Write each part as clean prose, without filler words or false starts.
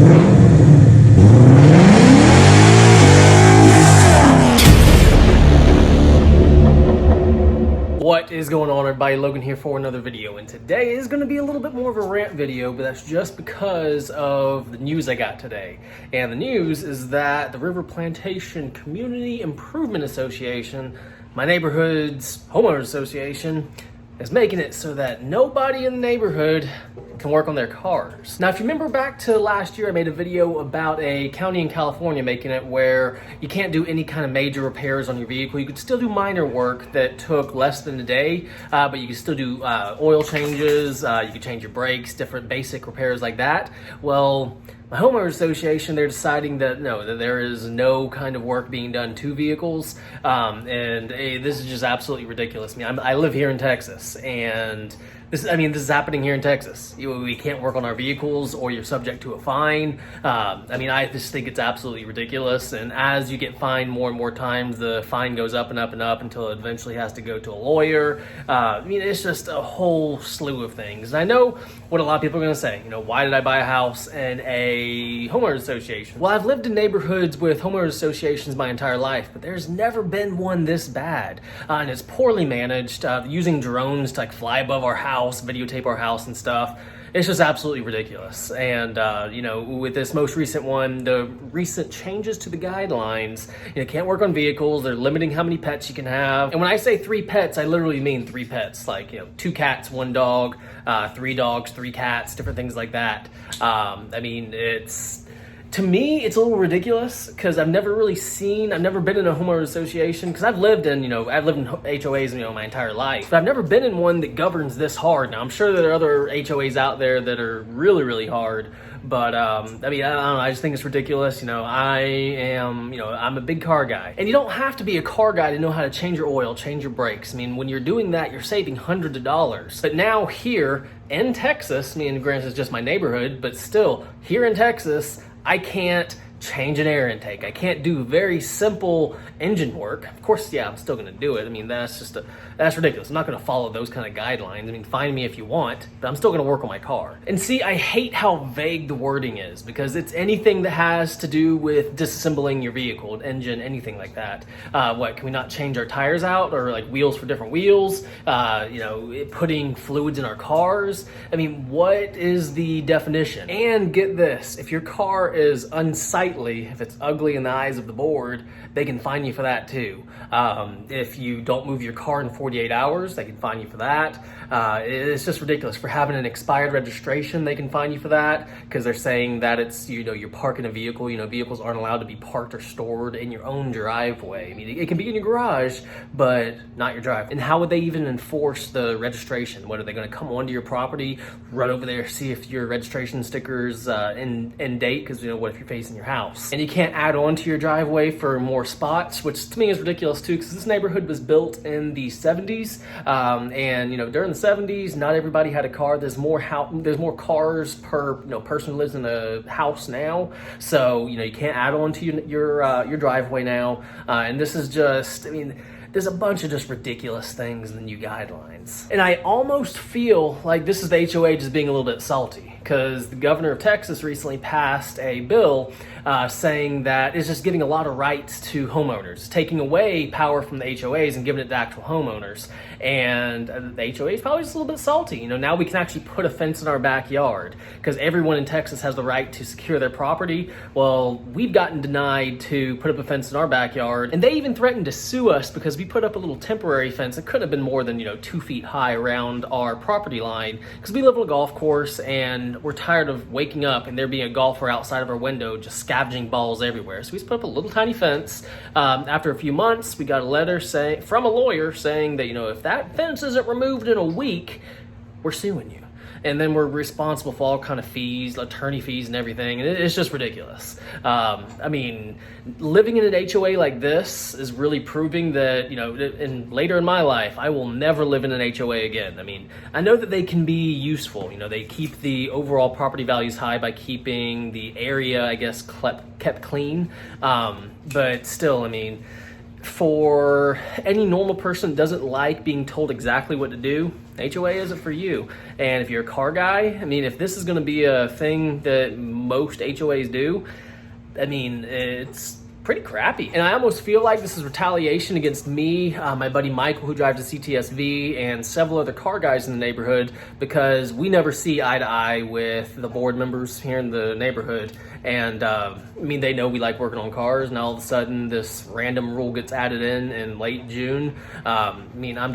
What is going on, everybody? Logan here for another video, and today is going to be a little bit more of a rant video, but that's just because of the news I got today. And the news is that the River Plantation Community Improvement Association, my neighborhood's homeowners association, is making it so that nobody in the neighborhood can work on their cars. Now, if you remember back to last year, I made a video about a county in California making it where you can't do any kind of major repairs on your vehicle. You could still do minor work that took less than a day, but you could still do oil changes, you could change your brakes, different basic repairs like that. Well, my homeowners association, they're deciding that no, that there is no kind of work being done to vehicles, and this is just absolutely ridiculous. I mean, I live here in Texas, and this is happening here in Texas. We can't work on our vehicles, or you're subject to a fine. I just think it's absolutely ridiculous. And as you get fined more and more times, the fine goes up and up and up until it eventually has to go to a lawyer. It's just a whole slew of things. And I know what a lot of people are going to say. Why did I buy a house in a homeowners association? Well, I've lived in neighborhoods with homeowners associations my entire life, but there's never been one this bad. And it's poorly managed, using drones to fly above our house, videotape our house and stuff. It's just absolutely ridiculous. And with this most recent one, the recent changes to the guidelines, can't work on vehicles. They're limiting how many pets you can have. And when I say 3 pets, I literally mean 3 pets, 2 cats, 1 dog, 3 dogs, 3 cats, different things like that. To me, it's a little ridiculous because I've never been in a homeowners association, because I've lived in HOAs, my entire life, but I've never been in one that governs this hard. Now, I'm sure there are other HOAs out there that are really, really hard, but I don't know, I just think it's ridiculous. I'm a big car guy, and you don't have to be a car guy to know how to change your oil, change your brakes. When you're doing that, you're saving hundreds of dollars. But now here in Texas, granted it's just my neighborhood, but still, here in Texas, I can't change an air intake. I can't do very simple engine work. Of course, yeah, I'm still going to do it. That's ridiculous. I'm not going to follow those kind of guidelines. Find me if you want, but I'm still going to work on my car. And see, I hate how vague the wording is, because it's anything that has to do with disassembling your vehicle, an engine, anything like that. Can we not change our tires out, or wheels for different wheels? Putting fluids in our cars. What is the definition? And get this, if your car is unsightly, if it's ugly in the eyes of the board, they can fine you for that too. If you don't move your car in 48 hours, they can fine you for that. It's just ridiculous. For having an expired registration, they can fine you for that, because they're saying that it's, you're parking a vehicle. Vehicles aren't allowed to be parked or stored in your own driveway. It can be in your garage, but not your driveway. And how would they even enforce the registration? What, are they going to come onto your property, run over there, see if your registration sticker's in date? Because, what if you're facing your house? And you can't add on to your driveway for more spots, which to me is ridiculous too, because this neighborhood was built in the 70s. During the 70s, not everybody had a car. There's more cars per person who lives in a house now. So you can't add on to your driveway now. And this is just, there's a bunch of just ridiculous things in the new guidelines. And I almost feel like this is the HOA just being a little bit salty, because the governor of Texas recently passed a bill saying that it's just giving a lot of rights to homeowners, taking away power from the HOAs and giving it to actual homeowners. And the HOA is probably just a little bit salty. Now we can actually put a fence in our backyard, because everyone in Texas has the right to secure their property. Well, we've gotten denied to put up a fence in our backyard, and they even threatened to sue us because we put up a little temporary fence that couldn't have been more than 2 feet high around our property line, because we live on a golf course and we're tired of waking up and there being a golfer outside of our window just scavenging balls everywhere. So we just put up a little tiny fence. After a few months, we got a letter from a lawyer saying that if that fence isn't removed in a week, we're suing you. And then we're responsible for all kind of fees, attorney fees and everything. And it's just ridiculous. Living in an HOA like this is really proving that, and later in my life, I will never live in an HOA again. I know that they can be useful. They keep the overall property values high by keeping the area, I guess, kept clean. But still, for any normal person that doesn't like being told exactly what to do, HOA isn't for you. And if you're a car guy, I mean, if this is going to be a thing that most HOAs do, I mean, it's pretty crappy. And I almost feel like this is retaliation against me, my buddy Michael, who drives a CTSV, and several other car guys in the neighborhood, because we never see eye to eye with the board members here in the neighborhood. And I mean, they know we like working on cars, and all of a sudden this random rule gets added in late June. I mean, I'm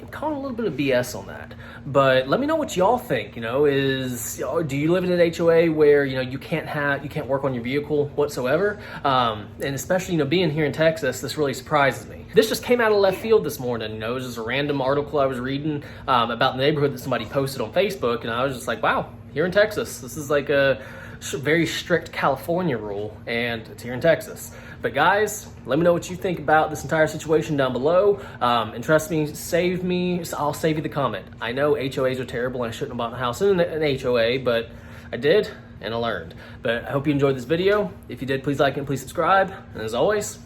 calling a little bit of BS on that. But let me know what y'all think. Do you live in an HOA where you can't work on your vehicle whatsoever? And especially being here in Texas, this really surprises me. This just came out of left field this morning. It was just a random article I was reading about the neighborhood that somebody posted on Facebook, and I was just like, wow, here in Texas, this is like a very strict California rule, and it's here in Texas. But guys, let me know what you think about this entire situation down below. And trust me, I'll save you the comment. I know HOAs are terrible and I shouldn't have bought a house in an HOA, but I did and I learned. But I hope you enjoyed this video. If you did, please like and please subscribe. And as always,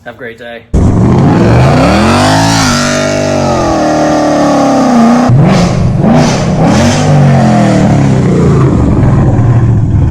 have a great day.